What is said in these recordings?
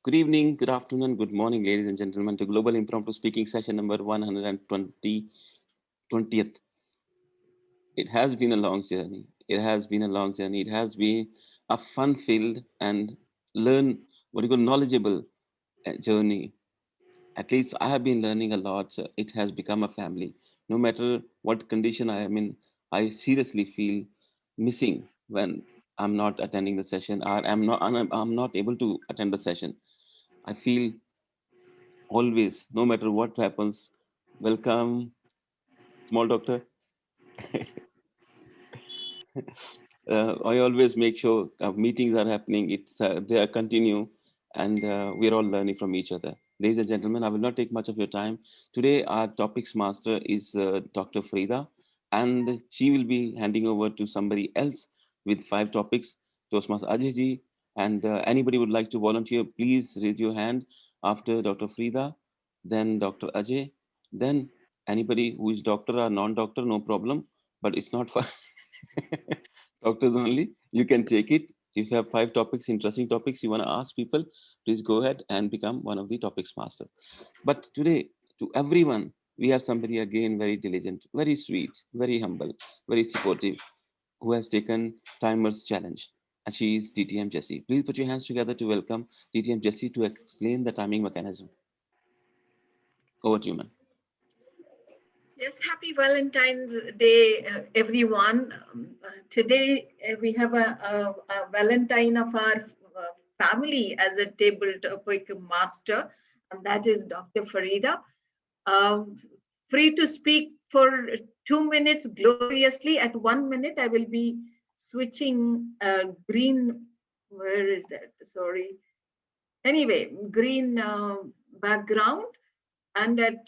Good evening, good afternoon, good morning, ladies and gentlemen, to Global Impromptu Speaking session number 120, 20th. It has been a long journey. It has been a long journey. It has been a fun-filled and knowledgeable journey. At least I have been learning a lot. So it has become a family. No matter what condition I am in, I seriously feel missing when I'm not attending the session or I'm not able to attend the session. I feel always, no matter what happens, welcome, small doctor. I always make sure meetings are happening. They are continue, and we're all learning from each other. Ladies and gentlemen, I will not take much of your time. Today, our topics master is Dr. Frida, and she will be handing over to somebody else with 5 topics. Toastmaster Ajay ji, and anybody would like to volunteer, please raise your hand after Dr. Frida, then Dr. Ajay, then anybody who is doctor or non-doctor, no problem, but it's not for doctors only. You can take it. If you have 5 topics, interesting topics you want to ask people, please go ahead and become one of the topics master. But today, to everyone, we have somebody again very diligent, very sweet, very humble, very supportive, who has taken timer's challenge. And she is DTM Jessie. Please put your hands together to welcome DTM Jessie to explain the timing mechanism. Over to you, man. Yes, happy Valentine's Day, everyone. Today we have a Valentine of our family as a table topic master, and that is Dr. Farida. Um, Free to speak for 2 minutes gloriously. At 1 minute, I will be switching green. Where is that? Sorry. Anyway, green background, and at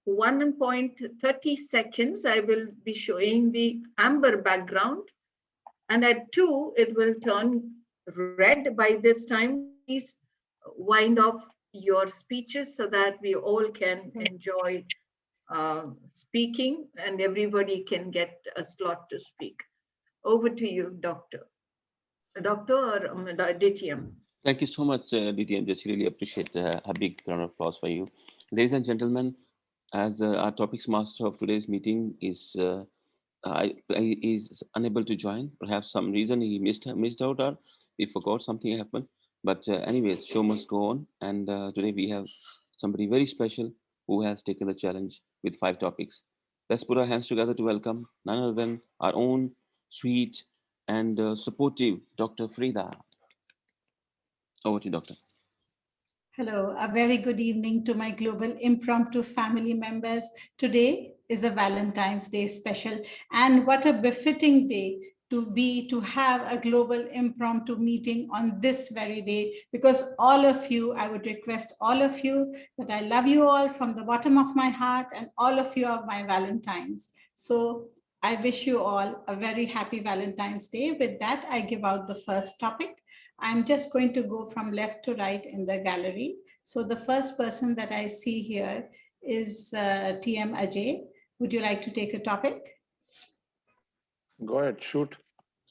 1.30 seconds, I will be showing the amber background. And at 2, it will turn red. By this time, please wind off your speeches so that we all can enjoy speaking and everybody can get a slot to speak. Over to you, Doctor. Doctor or DTM? Thank you so much, DTM. Just really appreciate a big round of applause for you. Ladies and gentlemen, as our topics master of today's meeting is unable to join. Perhaps some reason he missed out or he forgot something happened. But anyways, show must go on. And today we have somebody very special who has taken the challenge with 5 topics. Let's put our hands together to welcome none other than our own sweet and supportive Dr. Frida. Over to you, Doctor. Hello, a very good evening to my global impromptu family members. Today is a Valentine's Day special, and what a befitting day to have a global impromptu meeting on this very day, because all of you, I would request all of you that I love you all from the bottom of my heart, and all of you are my Valentines. So I wish you all a very happy Valentine's Day. With that, I give out the first topic. I'm just going to go from left to right in the gallery. So the first person that I see here is TM Ajay. Would you like to take a topic? Go ahead, shoot.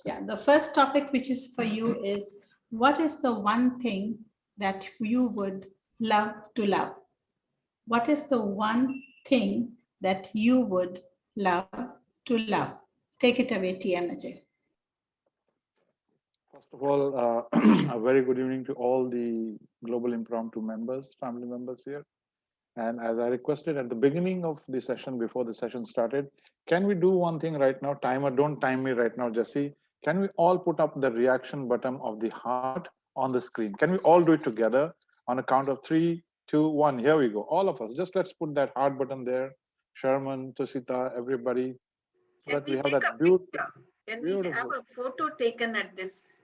Yeah, the first topic which is for you is, what is the one thing that you would love to love? What is the one thing that you would love to love? Take it away, TM Ajay. First of all, a very good evening to all the Global Impromptu members, family members here. And as I requested at the beginning of the session, before the session started, can we do one thing right now? Timer, don't time me right now, Jesse. Can we all put up the reaction button of the heart on the screen? Can we all do it together on a count of 3, 2, 1? Here we go. All of us. Just let's put that heart button there. Sherman, Tosita, everybody. So that we have that beautiful. Can we have a photo taken at this?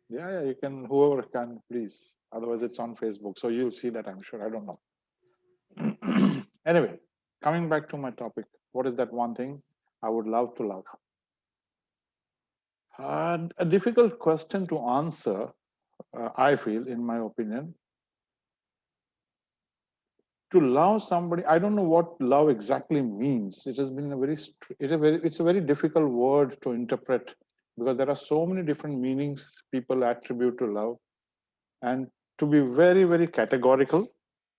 Yeah, you can, whoever can, please. Otherwise, it's on Facebook. So you'll see that, I'm sure. I don't know. Anyway, coming back to my topic, what is that one thing I would love to love? A difficult question to answer, I feel, in my opinion. To love somebody, I don't know what love exactly means. It has been it's a very difficult word to interpret, because there are so many different meanings people attribute to love. And to be very, very categorical,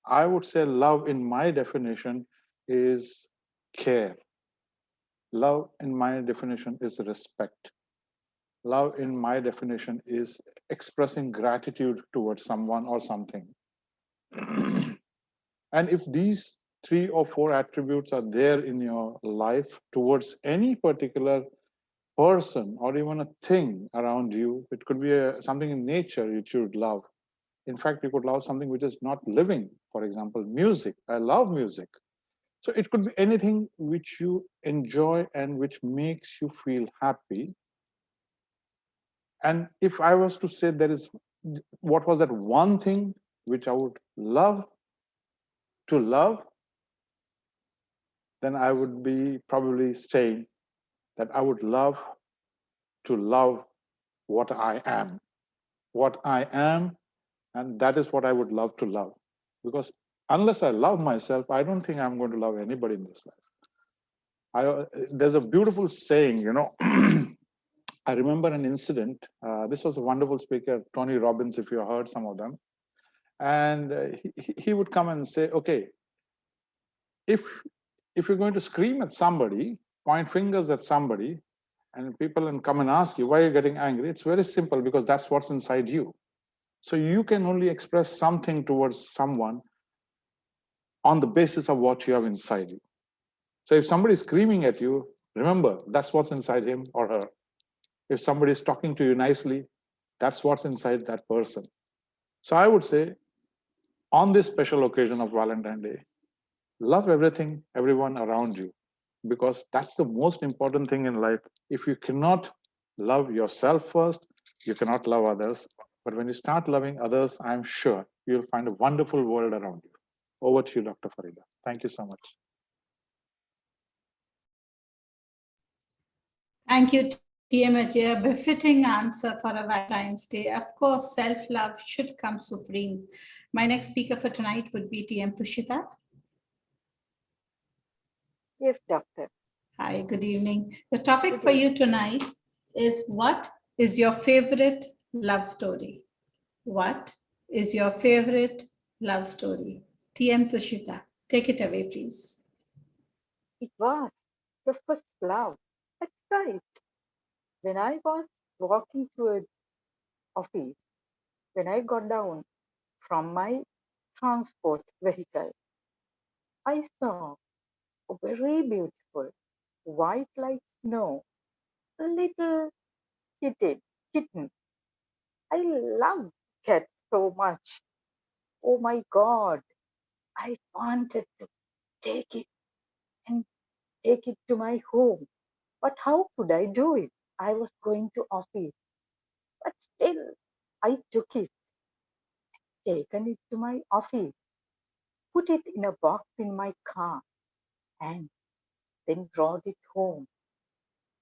I would say love in my definition is care. Love in my definition is respect. Love in my definition is expressing gratitude towards someone or something. And if these 3 or 4 attributes are there in your life towards any particular person or even a thing around you, it could be something in nature you should love. In fact, you could love something which is not living. For example, music. I love music. So it could be anything which you enjoy and which makes you feel happy. And if I was to say there is, what was that one thing which I would love to love, then I would be probably saying that I would love to love what I am. What I am, and that is what I would love to love. Because unless I love myself, I don't think I'm going to love anybody in this life. There's a beautiful saying, I remember an incident. This was a wonderful speaker, Tony Robbins, if you heard some of them. And he would come and say, okay, if you're going to scream at somebody, point fingers at somebody, and people and come and ask you, why are you getting angry? It's very simple, because that's what's inside you. So you can only express something towards someone on the basis of what you have inside you. So if somebody is screaming at you, remember, that's what's inside him or her. If somebody is talking to you nicely, that's what's inside that person. So I would say, on this special occasion of Valentine's Day, love everything, everyone around you, because that's the most important thing in life. If you cannot love yourself first, you cannot love others. But when you start loving others, I'm sure you'll find a wonderful world around you. Over to you, Dr. Farida. Thank you so much. Thank you, TM Ajay. A befitting answer for a Valentine's Day. Of course, self-love should come supreme. My next speaker for tonight would be TM Tushita. Yes, doctor. Hi, good evening. The topic for you tonight is, what is your favorite love story? What is your favorite love story? TM Tushita, take it away, please. It was the first love at sight. When I was walking to an office, when I got down from my transport vehicle, I saw a very beautiful, white like snow, little kitten. I loved cat so much. Oh my God, I wanted to take it and take it to my home. But how could I do it? I was going to office. But still, I took it, taken it to my office, put it in a box in my car, and then brought it home.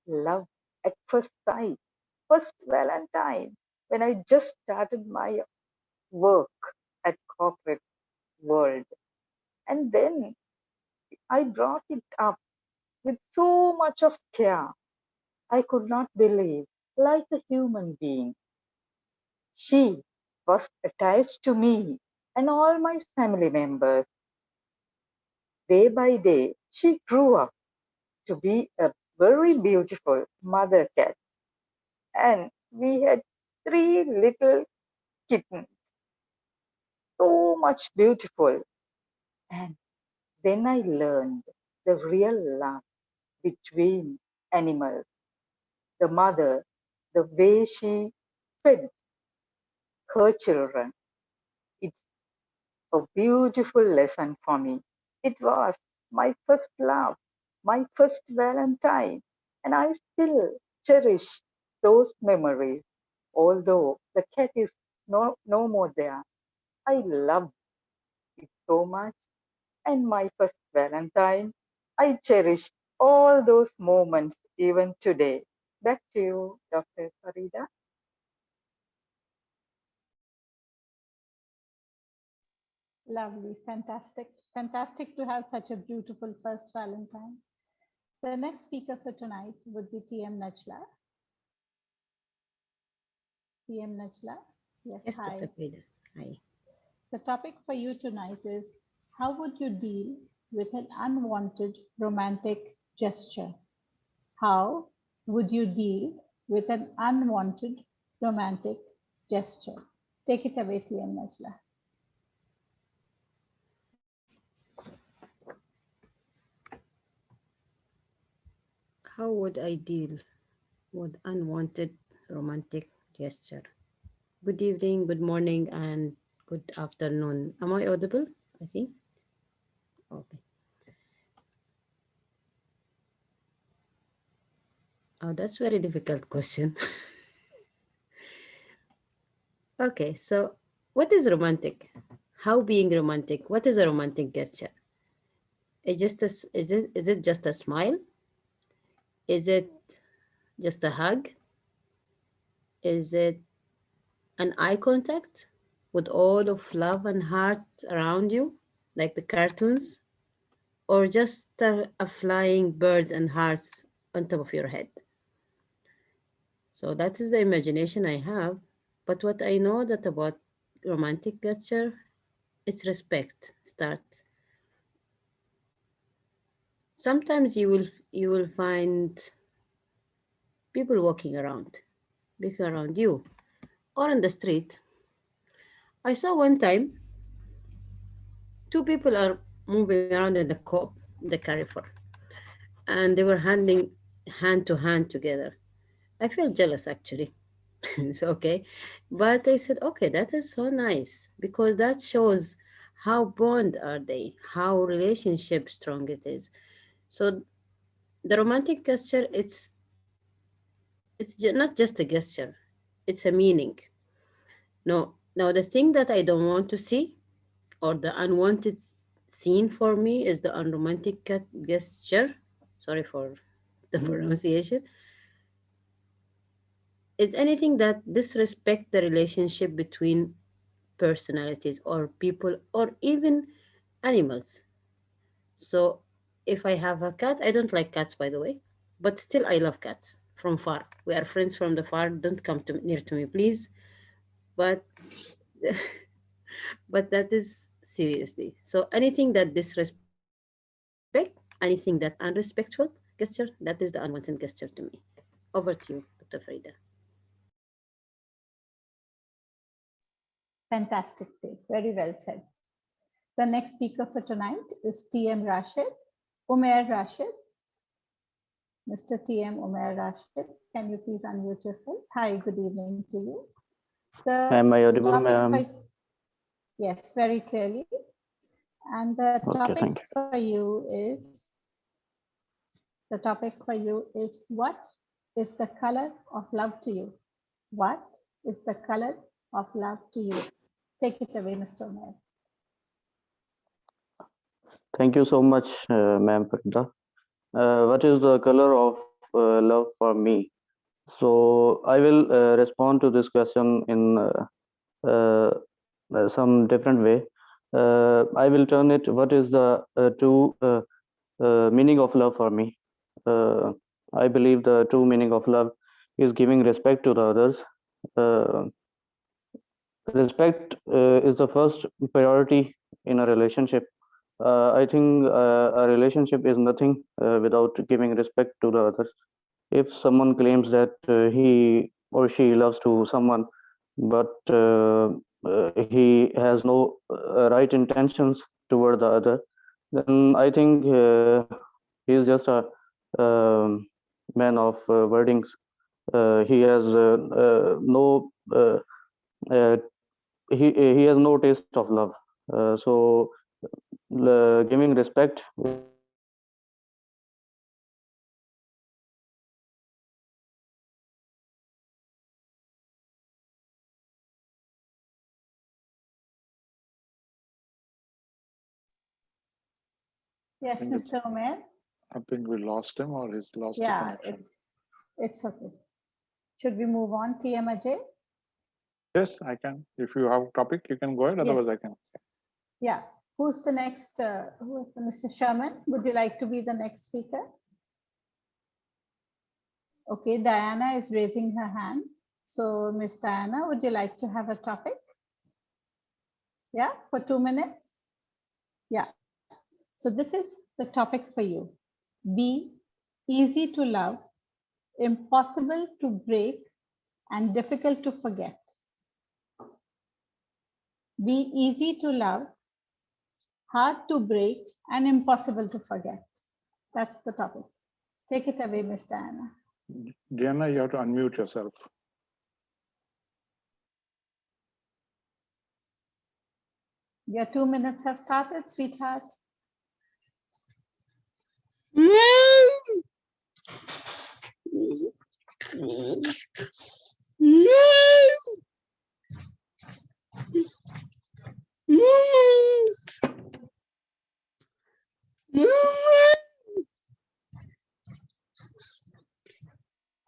Love at first sight, first Valentine, when I just started my work at corporate world. And then I brought it up with so much of care. I could not believe, like a human being. She was attached to me and all my family members. Day by day, she grew up to be a very beautiful mother cat. And we had 3 little kittens, so much beautiful. And then I learned the real love between animals. The mother, the way she fed her children. It's a beautiful lesson for me. It was my first love, my first Valentine, and I still cherish those memories. Although the cat is no more there, I love it so much. And my first Valentine, I cherish all those moments even today. Back to you, Dr. Farida. Lovely, fantastic. Fantastic to have such a beautiful first Valentine. The next speaker for tonight would be TM Najla. TM Najla. Yes, Yes, hi. Dr. Prida. Hi. The topic for you tonight is how would you deal with an unwanted romantic gesture? How would you deal with an unwanted romantic gesture? Take it away, TM Najla. How would I deal with unwanted romantic gesture? Good evening, good morning, and good afternoon. Am I audible? I think. Okay. Oh, that's very difficult question. Okay, so what is romantic? How being romantic? What is a romantic gesture? Is it just a smile? Is it just a hug? Is it an eye contact with all of love and heart around you, like the cartoons? Or just a flying birds and hearts on top of your head? So that is the imagination I have. But what I know that about romantic gesture, it's respect. Start. Sometimes you will find people walking around you, or on the street. I saw one time two people are moving around in the Carrefour, and they were handing hand to hand together. I felt jealous actually. It's okay. But I said, okay, that is so nice because that shows how bond are they, how relationship strong it is. So the romantic gesture, not just a gesture, it's a meaning. No, now the thing that I don't want to see or the unwanted scene for me is the unromantic gesture. Sorry for the pronunciation. Is anything that disrespect the relationship between personalities or people or even animals. So if I have a cat, I don't like cats, by the way, but still I love cats from far. We are friends from the far. Don't come near to me, please. But but that is seriously. So anything that disrespect, anything that unrespectful gesture, that is the unwanted gesture to me. Over to you, Dr. Farida. Fantastic day. Very well said. The next speaker for tonight is TM Rashid, Umair Rashid. Mr. TM Umair Rashid, can you please unmute yourself? Hi, good evening to you. Am I audible, ma'am? Yes, very clearly. And the Okay, topic thank you. for you is what is the color of love to you? What is the color of love to you? Take it away, Mr. Umair. Thank you so much, ma'am Farida. What is the color of love for me? So I will respond to this question in uh, some different way. I will turn it. What is the true meaning of love for me? Uh, I believe the true meaning of love is giving respect to the others. Uh, Respect is the first priority in a relationship. I think a relationship is nothing without giving respect to the others. If someone claims that he or she loves to someone, but he has no right intentions toward the other, then I think he is just a um, man of wordings. He has no he has no taste of love. So giving respect is the first priority in a relationship. Yes, Mr. Umair. I think we lost him or he's lost the Yeah, connection. it's okay. Should we move on, TM Ajay? Yes, I can. If you have a topic, you can go ahead. Otherwise, Yes. I can. Yeah. Who's the next? Who is the Mr. Sherman? Would you like to be the next speaker? Okay, Diana is raising her hand. So, Miss Diana, would you like to have a topic? Yeah, for 2 minutes. Yeah. So this is the topic for you. Be easy to love, impossible to break, and difficult to forget. Be easy to love, hard to break, and impossible to forget. That's the topic. Take it away, Miss Diana. Diana, you have to unmute yourself. Your 2 minutes have started, sweetheart.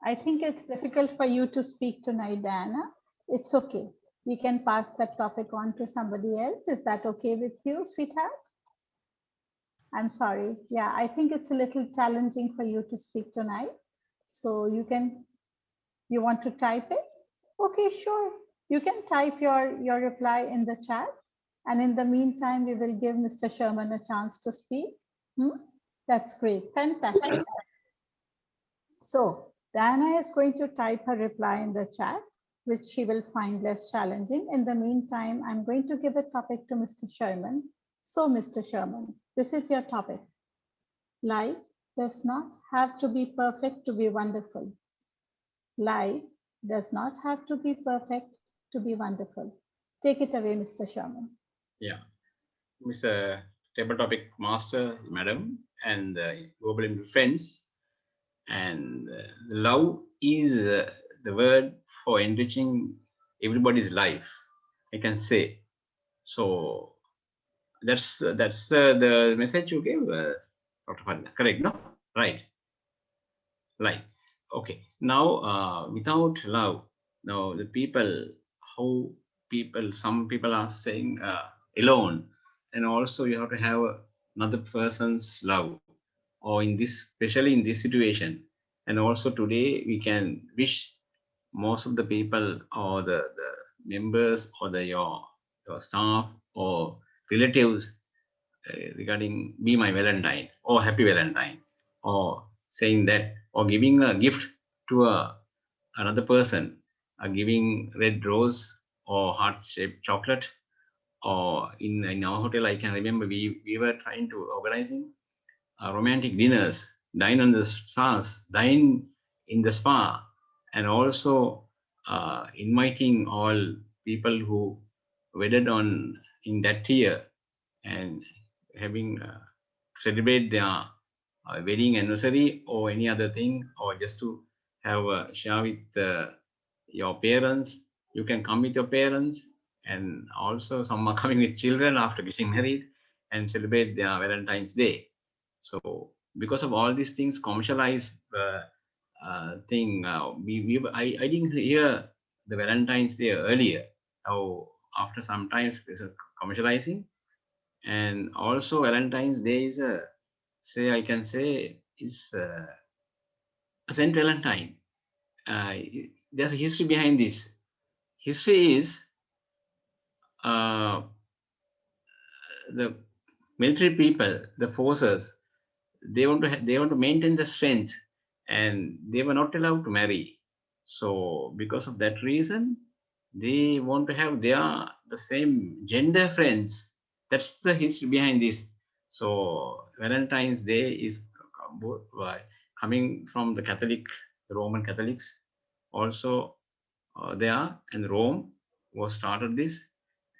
I think it's difficult for you to speak tonight, Diana. It's okay. We can pass that topic on to somebody else. Is that okay with you, sweetheart? I'm sorry. Yeah, I think it's a little challenging for you to speak tonight. So you want to type it? Okay, sure. You can type your reply in the chat. And in the meantime, we will give Mr. Sherman a chance to speak. That's great. Fantastic. So Diana is going to type her reply in the chat, which she will find less challenging. In the meantime, I'm going to give a topic to Mr. Sherman. So Mr. Sherman, this is your topic. Life does not have to be perfect to be wonderful. Life does not have to be perfect to be wonderful. Take it away, Mr. Sherman. Yeah, Mr. Table Topic Master, Madam, and global friends. And love is the word for enriching everybody's life, I can say. So that's the message you gave, Dr. Fadla. Correct, no? Right. Like, okay. Now, without love, now the people, some people are saying alone, and also you have to have another person's love, or in this, especially in this situation. And also today we can wish most of the people or the members or your staff or relatives regarding be my Valentine or happy Valentine, or saying that, or giving a gift to another person, giving red rose or heart-shaped chocolate. Or in our hotel, I can remember we were trying to organizing romantic dinners, dine on the stars, dine in the spa, and also inviting all people who wedded on in that year, and having celebrate their wedding anniversary or any other thing, or just to have a share with your parents. You can come with your parents, and also some are coming with children after getting married and celebrate their Valentine's Day. So because of all these things, commercialized thing, I didn't hear the Valentine's Day earlier. Now after some times commercializing, and also Valentine's Day is I can say is Saint Valentine. There's a history behind this. History is the military people, the forces, they want to maintain the strength, and they were not allowed to marry. So because of that reason, they want to have the same gender friends. That's the history behind this. So Valentine's Day is coming from the Roman Catholics. Also there, and Rome was started this,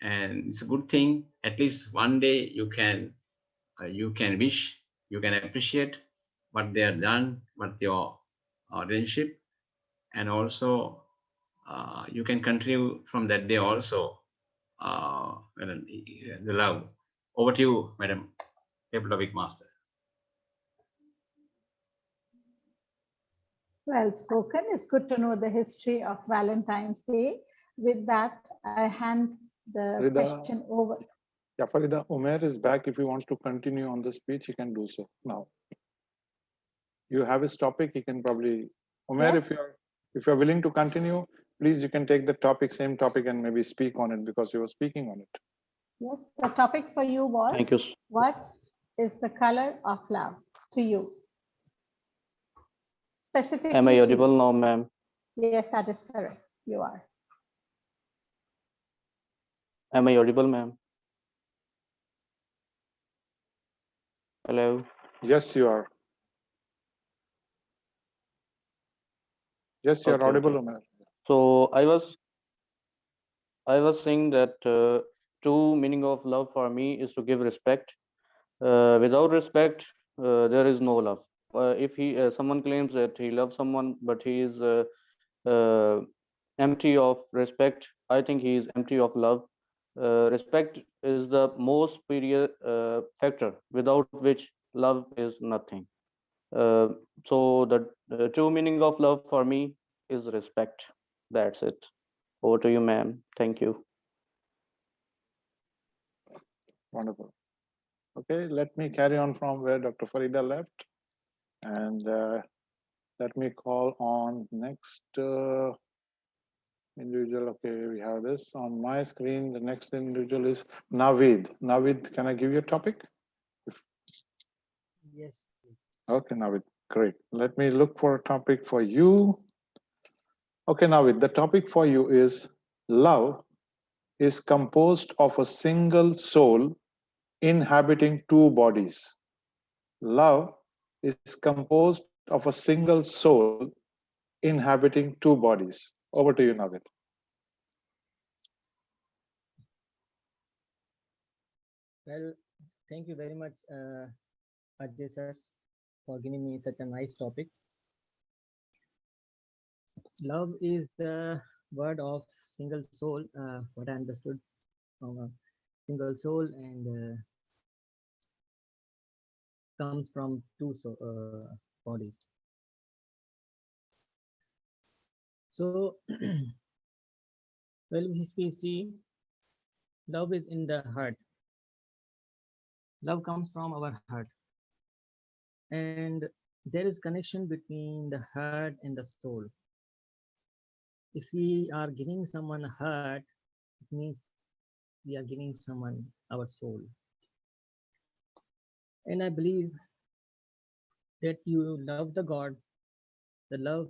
and it's a good thing. At least one day you can wish, you can appreciate what they have done, what your relationship, and also you can continue from that day also the love. Over to you, Madam Topic Master. Well spoken. It's good to know the history of Valentine's Day. With that, I hand the session over. Yeah, Farida, Umair is back. If he wants to continue on the speech, he can do so now. You have his topic. He can probably, Umair, Yes. if you're willing to continue, please, you can take the topic, same topic, and maybe speak on it because you were speaking on it. Yes, the topic for you was, Thank you. what is the color of love to you? Specifically Am I to audible you. now, ma'am? Yes, that is correct. You are. Am I audible, ma'am? Hello. Yes, you are. Yes, you are Okay, audible, okay. Umer. So I was saying that true meaning of love for me is to give respect. Without respect, there is no love. If someone claims that he loves someone, but he is uh, empty of respect, I think he is empty of love. Respect is the most superior factor, without which love is nothing. Uh, so the true meaning of love for me is respect. That's it. Over to you, ma'am. Thank you. Wonderful. Okay, let me carry on from where Dr. Farida left, and let me call on next individual. Okay, we have this on my screen. The next individual is Navid. Navid, can I give you a topic? Yes, please. Okay, Navid, great. Let me look for a topic for you. Okay, Navid, the topic for you is love is composed of a single soul inhabiting two bodies. Love is composed of a single soul inhabiting two bodies. Over to you, Navid. Well, thank you very much, Ajay sir, for giving me such a nice topic. Love is the word of single soul, what I understood from a single soul, and comes from two bodies. So, well, if we see, love is in the heart. Love comes from our heart, and there is connection between the heart and the soul. If we are giving someone a heart, it means we are giving someone our soul. And I believe that you love the God, the love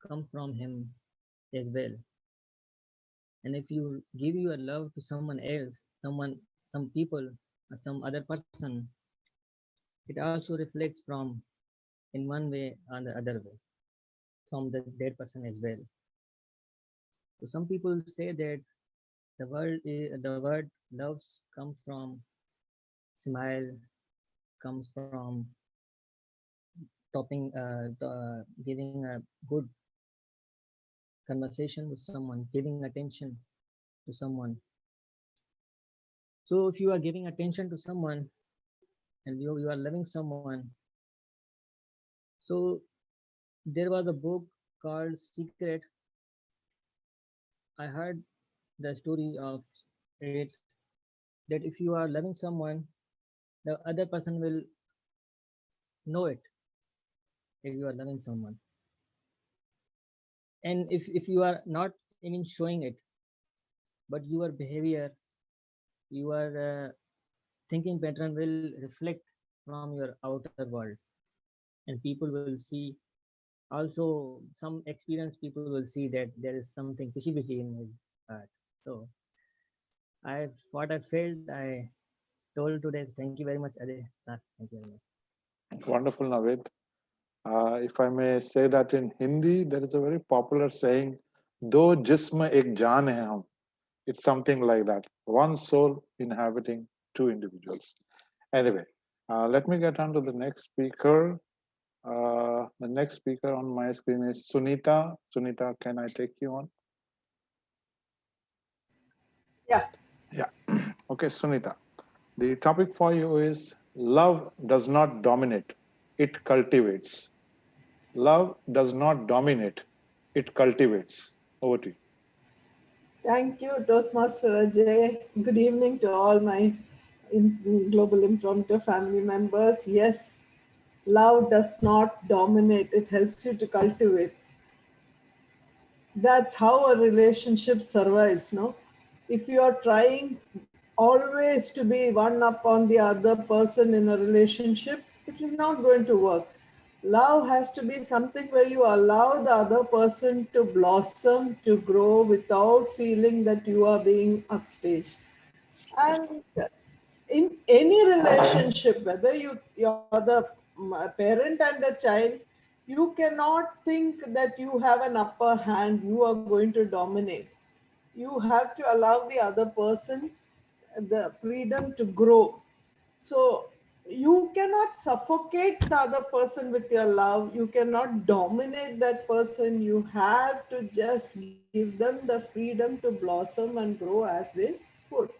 comes from Him as well. And if you give your love to someone else, some people, or some other person, it also reflects from in one way or the other way from that person as well. So some people say that the word loves comes from smile, comes from giving a good conversation with someone, giving attention to someone. So if you are giving attention to someone and you are loving someone, so there was a book called Secret. I heard the story of it, that if you are loving someone, the other person will know it if you are loving someone. And if you are not even showing it, but your behavior, your thinking pattern will reflect from your outer world, and people will see. Also, some experienced people will see that there is something fishy in his heart. So what I felt, I told today. Thank you very much, Ajay. Thank you very much. Wonderful, Navid. If I may say that in Hindi, there is a very popular saying, "Do jism ek jaan hai hum." It's something like that. One soul inhabiting two individuals. Anyway, let me get on to the next speaker. The next speaker on my screen is Sunita. Sunita, can I take you on? Yeah. Yeah. Okay, Sunita. The topic for you is love does not dominate, it cultivates. Love does not dominate, it cultivates. Over to you. Thank you, Toastmaster Ajay. Good evening to all my Global Impromptu family members. Yes, love does not dominate, it helps you to cultivate. That's how a relationship survives, no? If you are trying always to be one up on the other person in a relationship, it is not going to work. Love has to be something where you allow the other person to blossom, to grow without feeling that you are being upstaged. And in any relationship, whether you're the parent and a child, you cannot think that you have an upper hand, you are going to dominate. You have to allow the other person the freedom to grow. So you cannot suffocate the other person with your love. You cannot dominate that person. You have to just give them the freedom to blossom and grow as they would.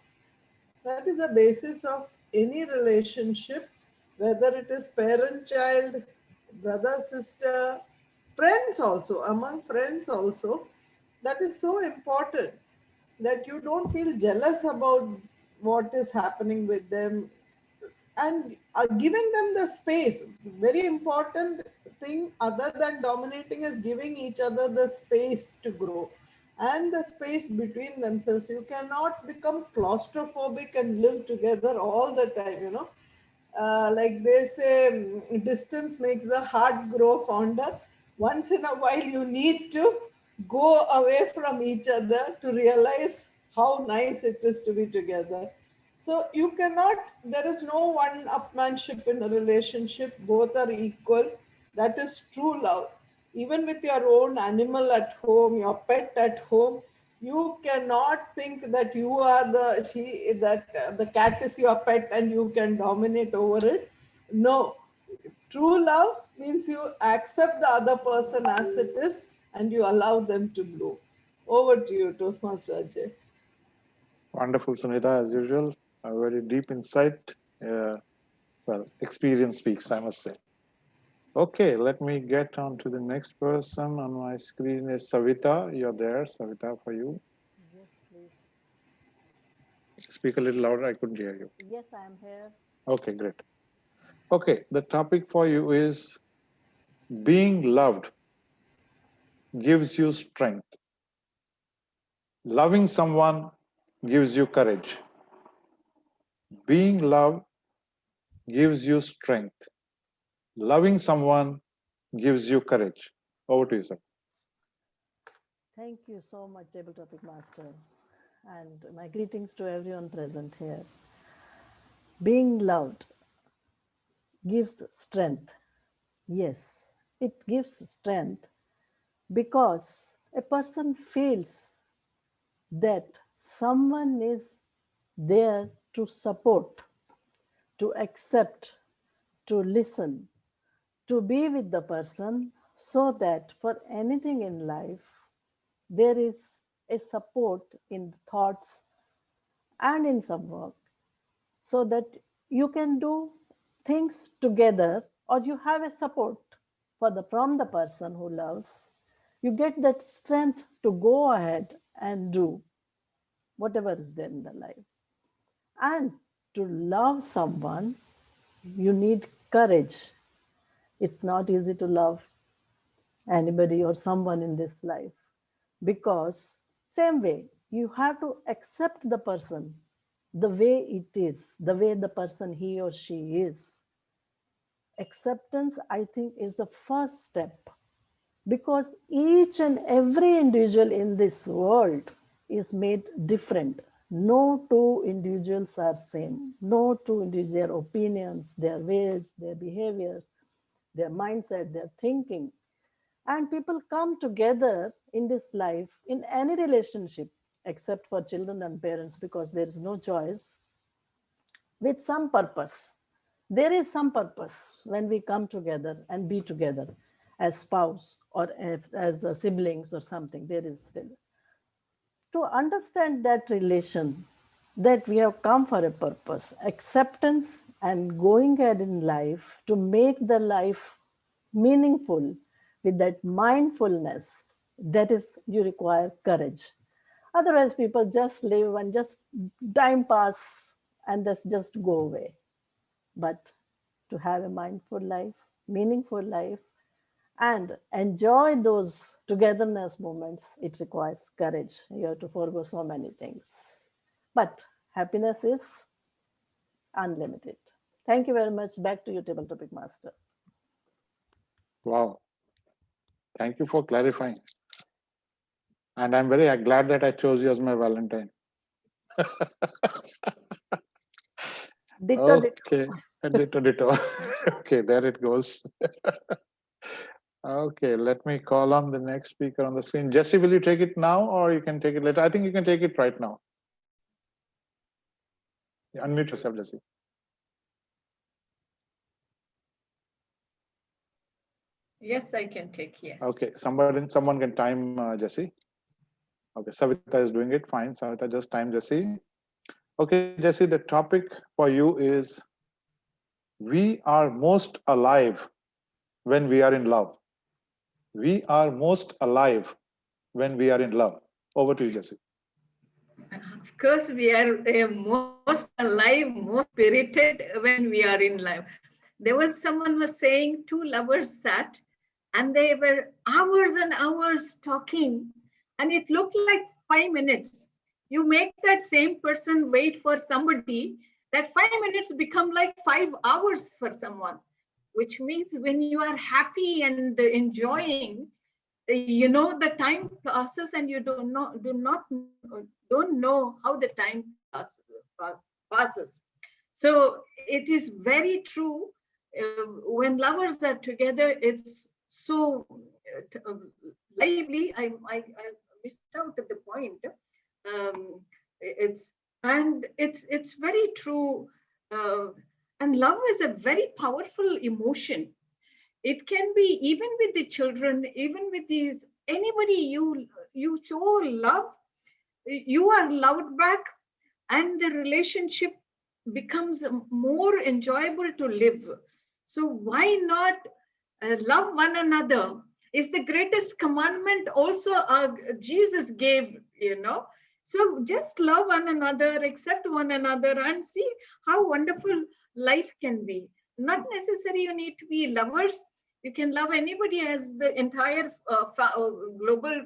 That is the basis of any relationship, whether it is parent child, brother sister, friends also, among friends also. That is so important that you don't feel jealous about what is happening with them, and giving them the space. Very important thing other than dominating is giving each other the space to grow and the space between themselves. You cannot become claustrophobic and live together all the time, you know. Like they say, distance makes the heart grow fonder. Once in a while, you need to go away from each other to realize how nice it is to be together. So you cannot, there is no one upmanship in a relationship, both are equal. That is true love. Even with your own animal at home, your pet at home, you cannot think that you are the she that the cat is your pet and you can dominate over it. No, true love means you accept the other person as it is and you allow them to grow. Over to you, Toastmaster Ajay. Wonderful, Sunita, as usual. A very deep insight. Well, experience speaks, I must say. Okay, let me get on to the next person on my screen is Savita. You're there, Savita, for you. Yes, please. Speak a little louder, I couldn't hear you. Yes, I am here. Okay, great. Okay, the topic for you is being loved gives you strength. Loving someone gives you courage. Being loved gives you strength. Loving someone gives you courage. Over to you, sir. Thank you so much, Table Topic Master. And my greetings to everyone present here. Being loved gives strength. Yes, it gives strength because a person feels that someone is there to support, to accept, to listen, to be with the person, so that for anything in life, there is a support in thoughts and in some work, so that you can do things together, or you have a support from the person who loves. You get that strength to go ahead and do whatever is there in the life. And to love someone, you need courage. It's not easy to love anybody or someone in this life, because same way you have to accept the person the way it is, the way the person he or she is. Acceptance, I think, is the first step, because each and every individual in this world is made different. No two individuals are same. No two individuals, their opinions, their ways, their behaviors, their mindset, their thinking. And people come together in this life, in any relationship, except for children and parents, because there is no choice, with some purpose. There is some purpose when we come together and be together as spouse or as siblings or something. There is, to understand that relation, that we have come for a purpose, acceptance and going ahead in life to make the life meaningful with that mindfulness, that is, you require courage. Otherwise, people just live and just time pass and just go away. But to have a mindful life, meaningful life, and enjoy those togetherness moments, it requires courage. You have to forego so many things. But happiness is unlimited. Thank you very much. Back to you, Table Topic Master. Wow. Thank you for clarifying. And I'm very glad that I chose you as my Valentine. Ditto, Okay. Ditto. Okay, there it goes. Okay, let me call on the next speaker on the screen. Jesse, will you take it now or you can take it later? I think you can take it right now. Unmute yourself, Jesse. Yes, I can take, yes. Okay, someone can time Jesse. Okay, Savita is doing it. Fine, Savita, just time Jesse. Okay, Jesse, the topic for you is we are most alive when we are in love. We are most alive when we are in love. Over to you, Jesse. Of course, we are most alive, most spirited when we are in love. There was someone was saying two lovers sat and they were hours and hours talking, and it looked like 5 minutes. You make that same person wait for somebody, that 5 minutes become like 5 hours for someone, which means when you are happy and enjoying, you know the time passes and you don't know how the time passes. So it is very true. When lovers are together, it's so lively. I missed out at the point. It's very true. And love is a very powerful emotion. It can be even with the children, even with these anybody you show love, you are loved back, and the relationship becomes more enjoyable to live. So why not love one another? Is the greatest commandment also Jesus gave, So just love one another, accept one another, and see how wonderful life can be. Not necessary you need to be lovers. You can love anybody, as the entire global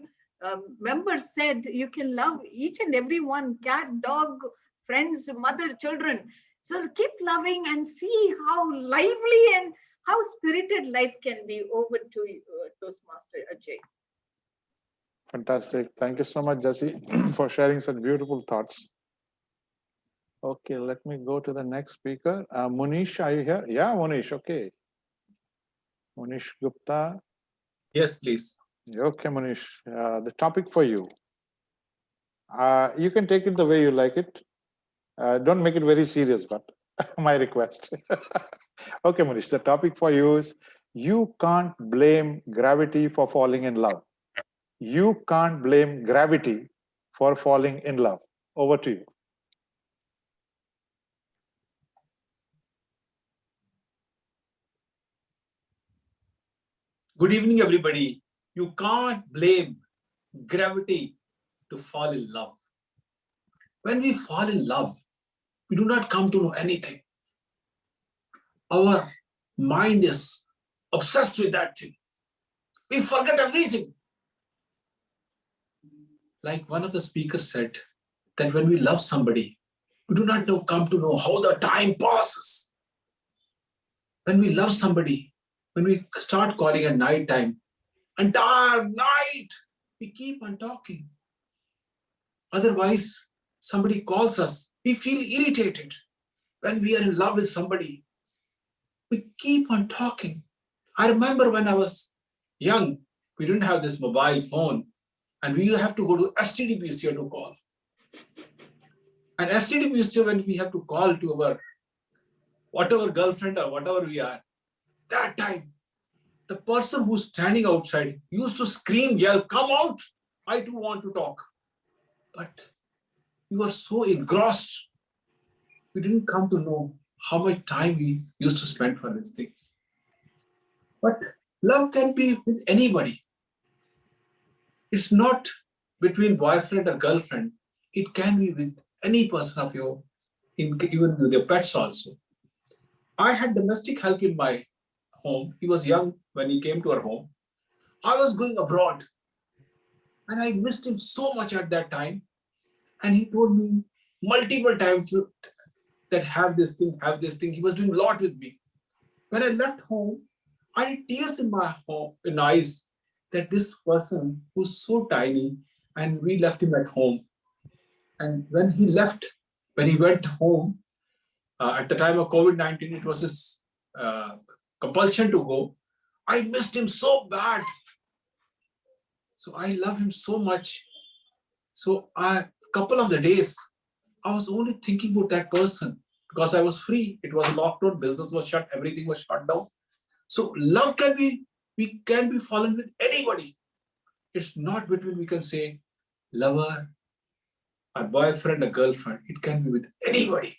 members said. You can love each and every one, cat, dog, friends, mother, children. So keep loving and see how lively and how spirited life can be. Over to Toastmaster Ajay. Fantastic. Thank you so much, Jesse, for sharing such beautiful thoughts. Okay, let me go to the next speaker. Munish, are you here? Yeah, Munish, okay. Munish Gupta. Yes, please. Okay, Munish, the topic for you. You can take it the way you like it. Don't make it very serious, but my request. Okay, Munish, the topic for you is you can't blame gravity for falling in love. You can't blame gravity for falling in love. Over to you. Good evening, everybody. You can't blame gravity to fall in love. When we fall in love, we do not come to know anything. Our mind is obsessed with that thing. We forget everything. Like one of the speakers said, that when we love somebody, we do not come to know how the time passes. When we love somebody, when we start calling at night time, entire night, we keep on talking. Otherwise, somebody calls us, we feel irritated. When we are in love with somebody, we keep on talking. I remember when I was young, we didn't have this mobile phone, and we have to go to STD PCO to call. And STD PCO, when we have to call to our whatever girlfriend or whatever we are, that time, the person who's standing outside used to scream, yell, come out, I too want to talk. But we were so engrossed, we didn't come to know how much time we used to spend for these things. But love can be with anybody. It's not between boyfriend or girlfriend. It can be with any person of your, even with your pets also. I had domestic help in my home. He was young when he came to our home. I was going abroad and I missed him so much at that time. And he told me, multiple times that have this thing. He was doing a lot with me. When I left home, I had tears in my eyes that this person who's so tiny, and we left him at home. And when he went home, at the time of COVID-19, it was his compulsion to go. I missed him so bad. So I love him so much. So a couple of the days, I was only thinking about that person because I was free. It was lockdown, business was shut, everything was shut down. So love we can be fallen with anybody. It's not between, we can say, lover, a boyfriend, a girlfriend. It can be with anybody.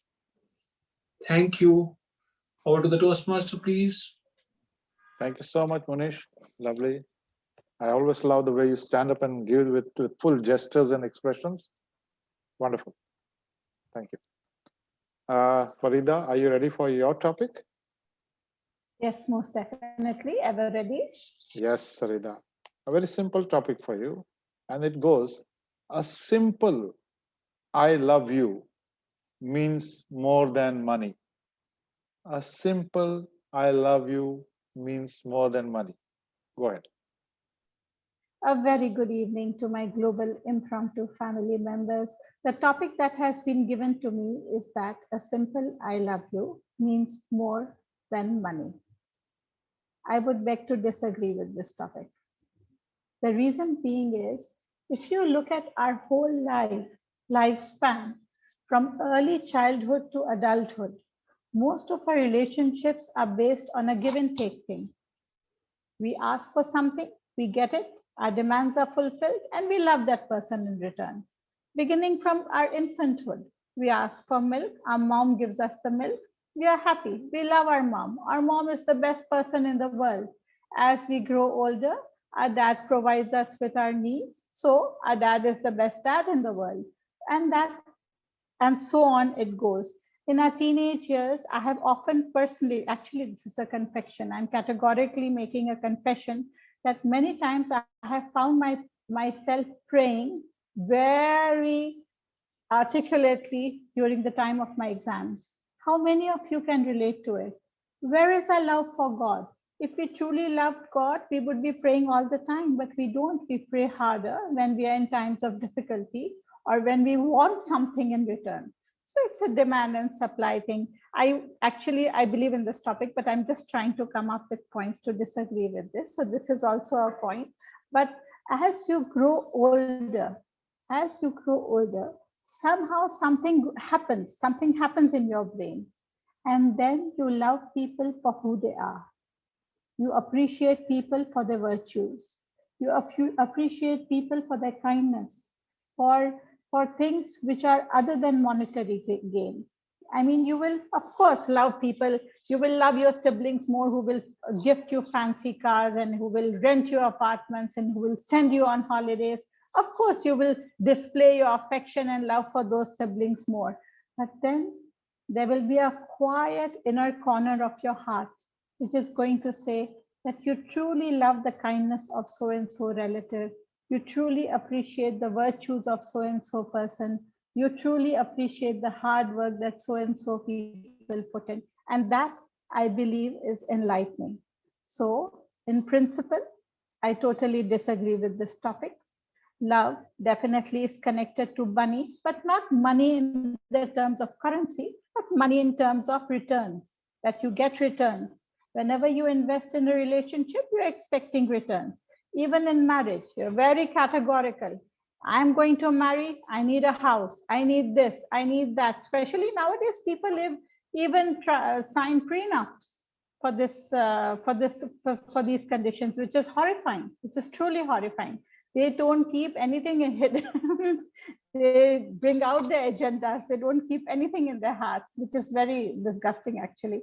Thank you. Over to the Toastmaster, please. Thank you so much, Manish. Lovely. I always love the way you stand up and give with full gestures and expressions. Wonderful. Thank you. Farida, are you ready for your topic? Yes, most definitely. Ever ready? Yes, Farida. A very simple topic for you. And it goes, a simple I love you means more than money. A simple I love you means more than money. Go ahead. A very good evening to my global impromptu family members. The topic that has been given to me is that a simple I love you means more than money. I would beg to disagree with this topic. The reason being is, if you look at our whole lifespan, from early childhood to adulthood, most of our relationships are based on a give and take thing. We ask for something, we get it, our demands are fulfilled, and we love that person in return. Beginning from our infanthood, we ask for milk, our mom gives us the milk, we are happy, we love our mom. Our mom is the best person in the world. As we grow older, our dad provides us with our needs, so our dad is the best dad in the world. And so on it goes. In our teenage years, I have often personally, actually, this is a confession, I'm categorically making a confession that many times I have found myself praying very articulately during the time of my exams. How many of you can relate to it? Where is our love for God? If we truly loved God, we would be praying all the time, but we don't. We pray harder when we are in times of difficulty or when we want something in return. So it's a demand and supply thing. I believe in this topic, but I'm just trying to come up with points to disagree with this. So this is also a point. But as you grow older, somehow something happens in your brain. And then you love people for who they are. You appreciate people for their virtues. You appreciate people for their kindness, for things which are other than monetary gains. I mean, you will, of course, love people. You will love your siblings more, who will gift you fancy cars and who will rent you apartments and who will send you on holidays. Of course, you will display your affection and love for those siblings more. But then there will be a quiet inner corner of your heart which is going to say that you truly love the kindness of so-and-so relative. You truly appreciate the virtues of so-and-so person. You truly appreciate the hard work that so-and-so people put in. And that, I believe, is enlightening. So, in principle, I totally disagree with this topic. Love definitely is connected to money, but not money in the terms of currency, but money in terms of returns, that you get returns. Whenever you invest in a relationship, you're expecting returns. Even in marriage, you're very categorical. I'm going to marry, I need a house, I need this, I need that. Especially nowadays, people even sign prenups for these conditions, which is horrifying, which is truly horrifying. They don't keep anything in hidden. They bring out their agendas. They don't keep anything in their hearts, which is very disgusting, actually.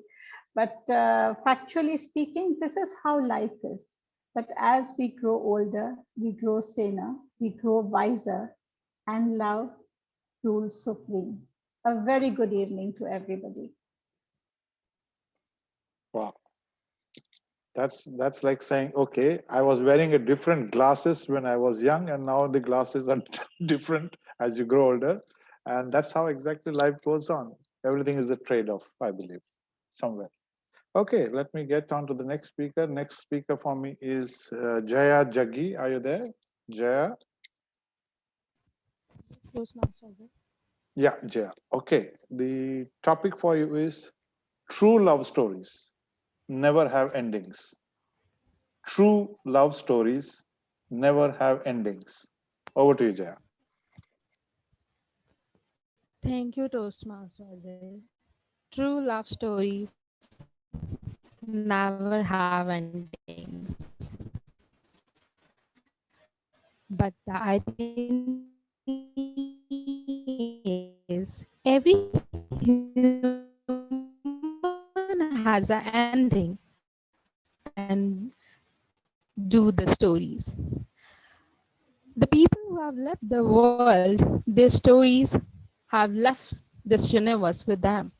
But factually speaking, this is how life is. But as we grow older, we grow saner, we grow wiser, and love rules supreme. A very good evening to everybody. Wow. That's like saying, okay, I was wearing a different glasses when I was young, and now the glasses are different as you grow older. And that's how exactly life goes on. Everything is a trade-off, I believe, somewhere. Okay, let me get on to the next speaker. Next speaker for me is Jaya Jaggi. Are you there? Jaya? Yeah, Jaya. Okay, the topic for you is true love stories never have endings. True love stories never have endings. Over to you, Jaya. Thank you, Toastmaster Ajay. True love stories never have endings. But the irony is, every human has an ending and do the stories. The people who have left the world, their stories have left this universe with them.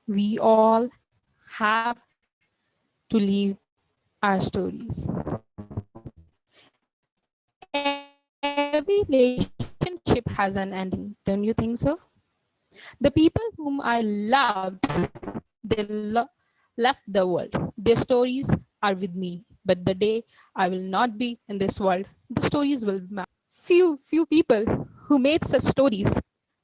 We all have to leave our stories. Every relationship has an ending, don't you think so? The people whom I loved, they left the world. Their stories are with me. But the day I will not be in this world, the stories will be mine. Few people who made such stories.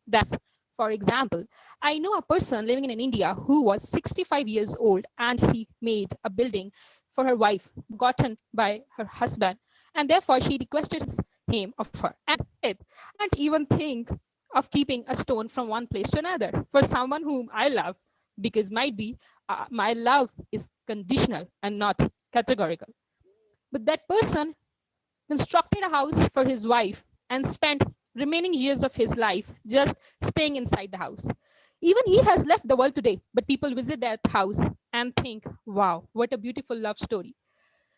That's, for example, I know a person living in India who was 65 years old and he made a building for her wife, gotten by her husband, and therefore she requested him of her. And it, I can't even think of keeping a stone from one place to another for someone whom I love, because might be my love is conditional and not categorical. But that person constructed a house for his wife and spent remaining years of his life just staying inside the house. Even he has left the world today, but people visit that house and think, wow, what a beautiful love story.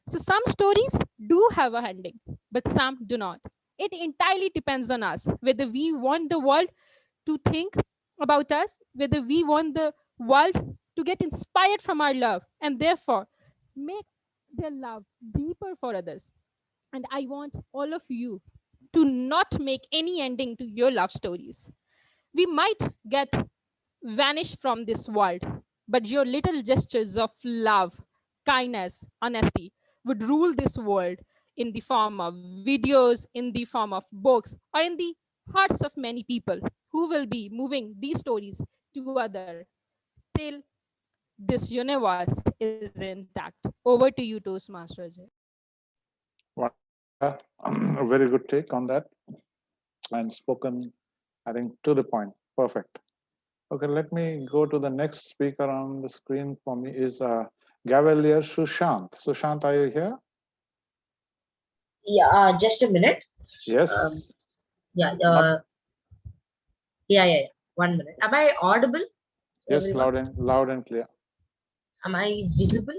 So some stories do have a ending, but some do not. It entirely depends on us whether we want the world to think about us, whether we want the world to get inspired from our love and therefore make their love deeper for others. And I want all of you to not make any ending to your love stories. We might get vanished from this world, but your little gestures of love, kindness, honesty would rule this world in the form of videos, in the form of books, or in the hearts of many people who will be moving these stories to other till this universe is intact. Over to you, Toastmaster Ajay. A very good take on that and spoken, I think, to the point. Perfect. Okay, let me go to the next speaker on the screen for me is Gavalier Sushant. Sushant, are you here? Yeah, just a minute. Yes. Yeah, yeah. 1 minute. Am I audible? Yes, Everyone? loud and clear. Am I visible?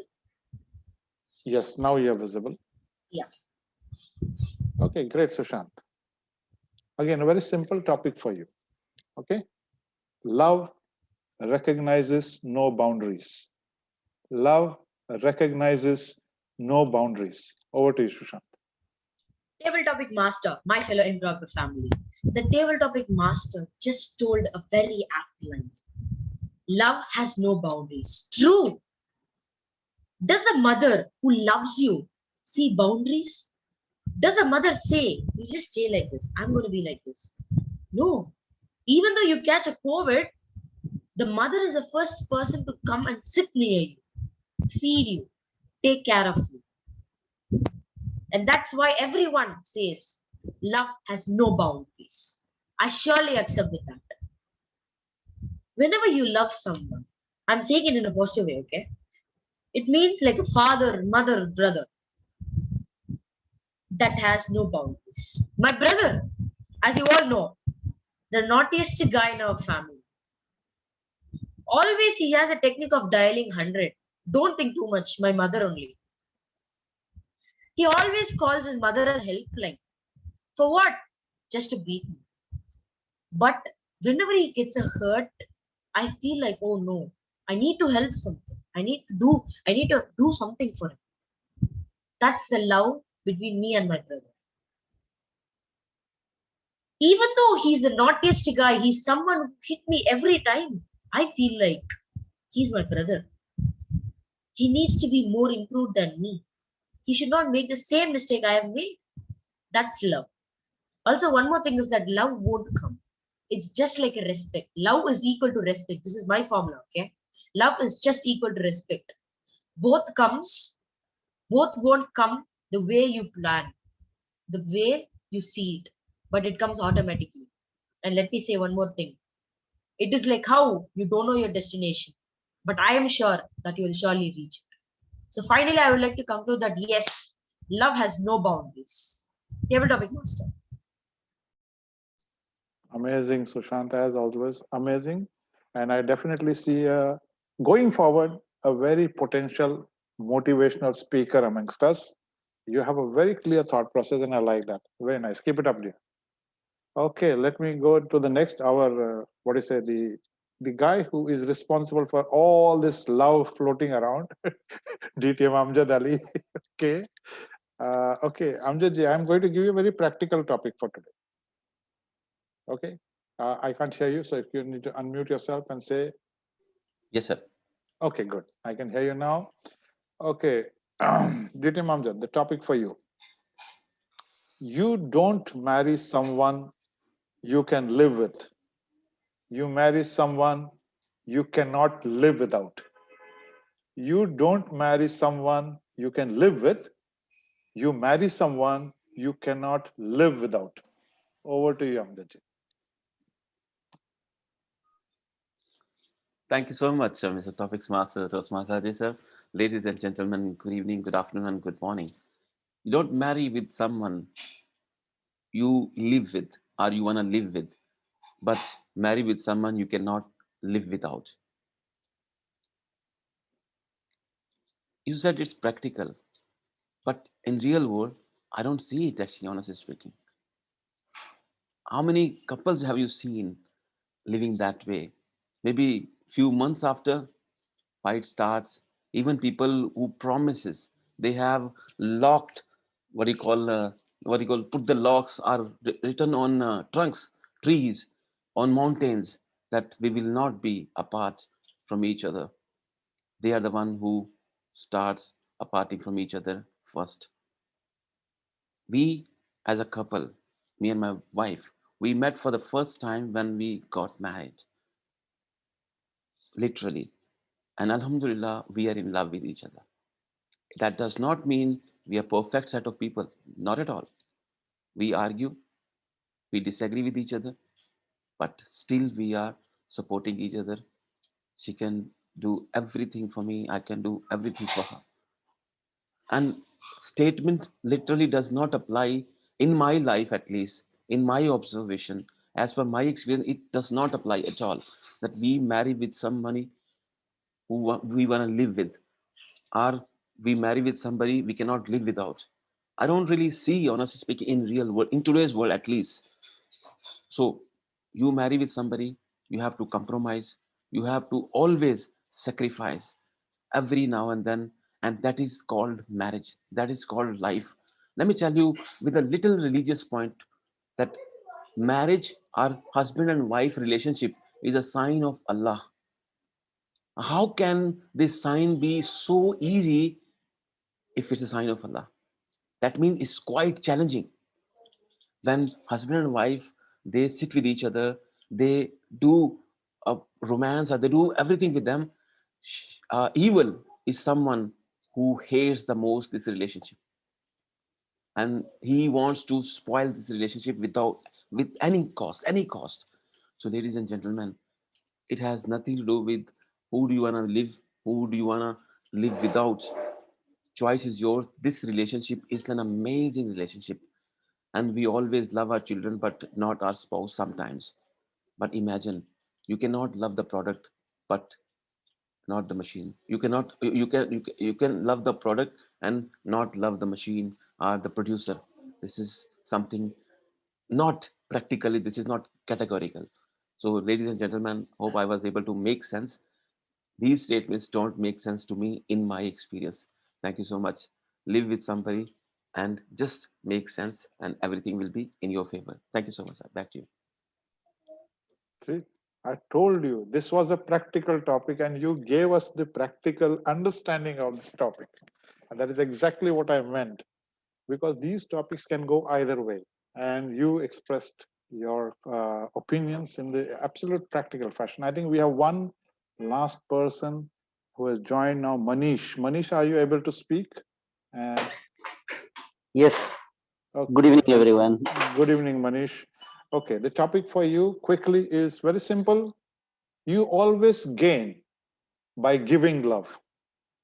Yes, now you're visible. Yeah. Okay, great, Sushant. Again, a very simple topic for you. Okay. Love recognizes no boundaries. Love recognizes no boundaries. Over to you, Sushant. Table topic master, my fellow improper family. The table topic master just told a very apt line. Love has no boundaries. True. Does a mother who loves you see boundaries? Does a mother say, you just stay like this, I'm going to be like this? No. Even though you catch a COVID, the mother is the first person to come and sit near you, feed you, take care of you. And that's why everyone says love has no boundaries. I surely accept with that. Whenever you love someone, I'm saying it in a positive way, okay? It means like a father, mother, brother that has no boundaries. My brother, as you all know, the naughtiest guy in our family. Always he has a technique of dialing 100. Don't think too much, my mother only. He always calls his mother a helpline. For what? Just to beat me. But whenever he gets a hurt, I feel like, oh no, I need to help something. I need to do something for him. That's the love between me and my brother. Even though he's the naughtiest guy, he's someone who hit me every time. I feel like he's my brother. He needs to be more improved than me. He should not make the same mistake I have made. That's love. Also, one more thing is that love won't come. It's just like a respect. Love is equal to respect. This is my formula, okay? Love is just equal to respect. Both comes, both won't come the way you plan, the way you see it, but it comes automatically. And let me say one more thing. It is like how you don't know your destination, but I am sure that you will surely reach it. So finally, I would like to conclude that yes, love has no boundaries. Table topic master. Amazing, Sushant, as always, amazing. And I definitely see going forward a very potential motivational speaker amongst us. You have a very clear thought process, and I like that. Very nice. Keep it up, dear. Okay, let me go to the next. Our what do you say? The guy who is responsible for all this love floating around, DTM Amjad Ali. Okay, okay, Amjad ji, I'm going to give you a very practical topic for today. Okay, I can't hear you, so if you need to unmute yourself and say, Yes, sir. okay, good. I can hear you now. Okay, DTM Amjad, the topic for you. You don't marry someone you can live with. You marry someone you cannot live without. You don't marry someone you can live with. You marry someone you cannot live without. Over to you, Amjad. Thank you so much, Mr. Topics Master, Toastmaster sir. Ladies and gentlemen, good evening, good afternoon, and good morning. You don't marry with someone you live with or you want to live with, but marry with someone you cannot live without. You said it's practical, but in real world, I don't see it actually, honestly speaking. How many couples have you seen living that way? Maybe few months after fight starts, even people who promises they have locked what do you call put the locks are written on trunks, trees, on mountains that we will not be apart from each other. They are the one who starts aparting from each other first. We as a couple, me and my wife, we met for the first time when we got married, literally. And Alhamdulillah, we are in love with each other. That does not mean we are perfect set of people. Not at all. We argue, we disagree with each other, but still we are supporting each other. She can do everything for me. I can do everything for her. And statement literally does not apply in my life, at least in my observation. As per my experience, it does not apply at all that we marry with somebody who we want to live with, or we marry with somebody we cannot live without. I don't really see, honestly speaking, in real world, in today's world at least. So you marry with somebody, you have to compromise, you have to always sacrifice every now and then, and that is called marriage. That is called life. Let me tell you with a little religious point that marriage or husband and wife relationship is a sign of Allah. How can this sign be so easy if it's a sign of Allah? That means it's quite challenging. When husband and wife they sit with each other, they do a romance or they do everything with them. Evil is someone who hates the most this relationship, and he wants to spoil this relationship with any cost, any cost. So, ladies and gentlemen, it has nothing to do with who do you want to live, who do you want to live without. Choice is yours. This relationship is an amazing relationship, and we always love our children but not our spouse sometimes. But imagine, you cannot love the product but not the machine. You cannot you can love the product and not love the machine or the producer. This is something not practically, this is not categorical. So ladies and gentlemen, hope I was able to make sense. These statements don't make sense to me in my experience. Thank you so much. Live with somebody, and just make sense, and everything will be in your favor. Thank you so much, sir. Back to you. See, I told you this was a practical topic, and you gave us the practical understanding of this topic. And that is exactly what I meant, because these topics can go either way. And you expressed your opinions in the absolute practical fashion. I think we have one last person who has joined now, Manish. Manish, are you able to speak? And Yes. okay, Good evening, everyone. good evening, Manish. Okay, the topic for you quickly is very simple. You always gain by giving love.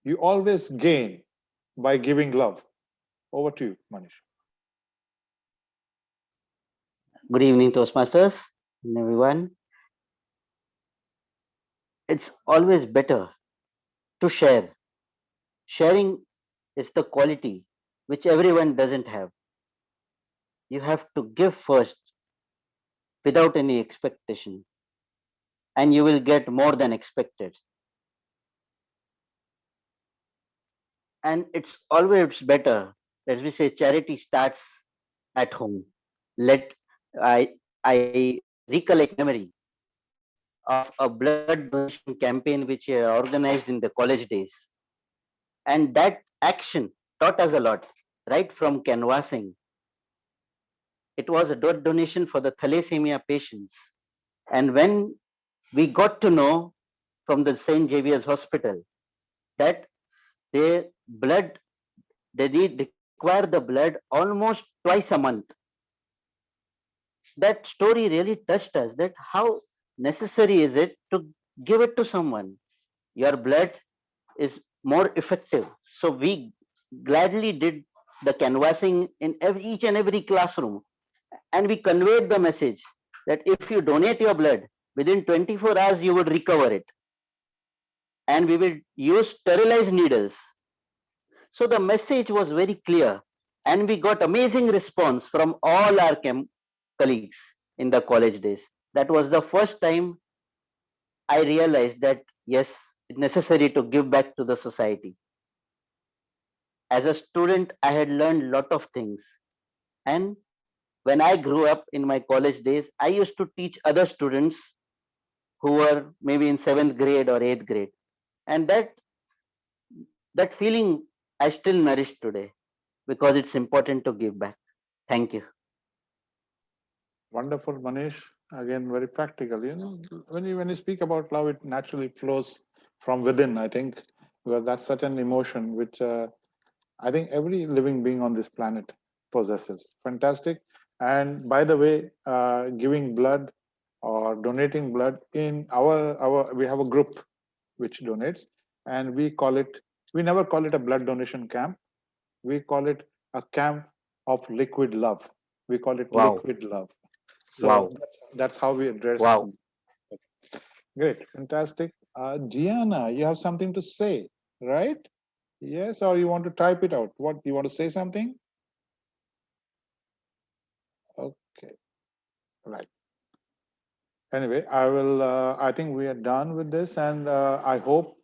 You always gain by giving love. Over to you, Manish. Good evening, Toastmasters and everyone. It's always better to share. Sharing is the quality which everyone doesn't have. You have to give first without any expectation, and you will get more than expected. And it's always better, as we say, charity starts at home. Let I recollect a memory of a blood donation campaign which I organized in the college days. And that action taught us a lot, right from canvassing. It was a blood donation for the thalassemia patients. And when we got to know from the St. Xavier's Hospital that their blood, they require the blood almost twice a month. That story really touched us, that how necessary is it to give it to someone. Your blood is more effective. So we gladly did the canvassing in each and every classroom, and we conveyed the message that if you donate your blood, within 24 hours you would recover it, and we will use sterilized needles. So the message was very clear, and we got amazing response from all our colleagues in the college days. That was the first time I realized that yes, it's necessary to give back to the society. As a student, I had learned a lot of things. And when I grew up in my college days, I used to teach other students who were maybe in 7th grade or 8th grade. And that feeling I still nourish today, because it's important to give back. Thank you. Wonderful, Manish. Again, very practical. When you speak about love, it naturally flows from within. I think because that's such an emotion which I think every living being on this planet possesses. Fantastic. And by the way, giving blood or donating blood in our we have a group which donates, and we never call it a blood donation camp. We call it a camp of liquid love. We call it Wow. liquid love. So Wow. that's how we address. Wow. Great, fantastic. Gianna, you have something to say, right? Yes, or you want to type it out? What, you want to say something? Okay, right. Anyway, I think we are done with this, and I hope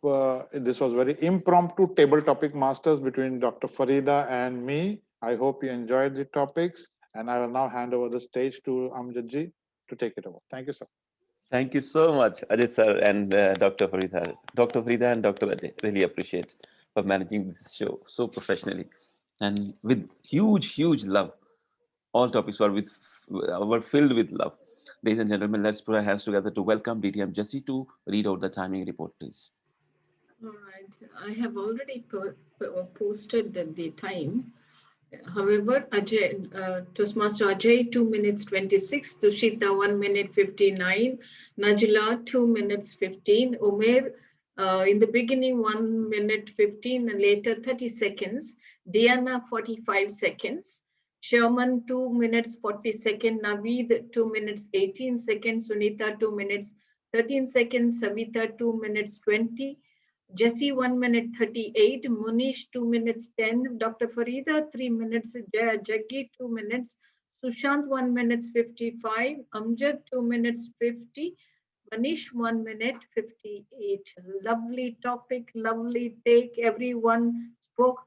this was very impromptu table topic masters between Dr. Farida and me. I hope you enjoyed the topics, and I will now hand over the stage to Amjad to take it over. Thank you, sir. Thank you so much, Ajit sir and Dr. Farida. Dr. Farida and Dr. Ajay, really appreciate for managing this show so professionally and with huge love. All topics were filled with love. Ladies and gentlemen, let's put our hands together to welcome DTM Jesse to read out the timing report, please. All right. I have already posted the time. However, Ajay, Toastmaster Ajay, 2 minutes 26, Tushita, 1 minute 59, Najla, 2 minutes 15, Umer, in the beginning, 1 minute 15, and later 30 seconds, Diana, 45 seconds, Sherman, 2 minutes 40 seconds, Naveed, 2 minutes 18 seconds, Sunita, 2 minutes 13 seconds, Savita, 2 minutes 20, Jesse, 1 minute 38, Munish, 2 minutes 10, Dr. Farida, 3 minutes, Jackie, 2 minutes, Sushant, 1 minute 55, Amjad, 2 minutes 50, Manish, 1 minute 58. Lovely topic, lovely take. Everyone spoke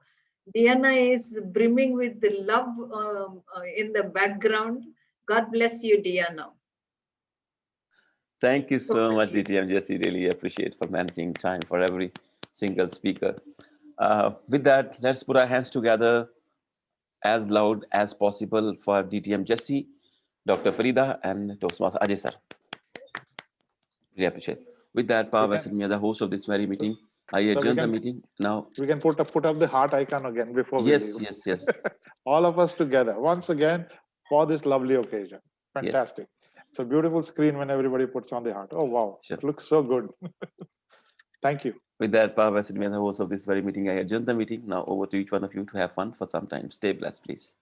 Diana is brimming with the love in the background. God bless you, Diana. Thank you so Over much, to you. DTM Jesse. Really appreciate for managing time for every single speaker. With that, let's put our hands together as loud as possible for DTM Jesse, Dr. Farida, and Toastmaster Ajay sir. Really appreciate. With that, We Power can, Vessel, the host of this very so, meeting, I so adjourn the meeting now. we can put up the heart icon again before we Yes, leave. yes, yes, All of us together once again for this lovely occasion. yes. Fantastic. It's a beautiful screen when everybody puts on the heart. Oh wow, Sure. it looks so good. Thank you. With that, Power Vessel, the host of this very meeting, I adjourn the meeting now. Over to each one of you to have fun for some time. Stay blessed, please.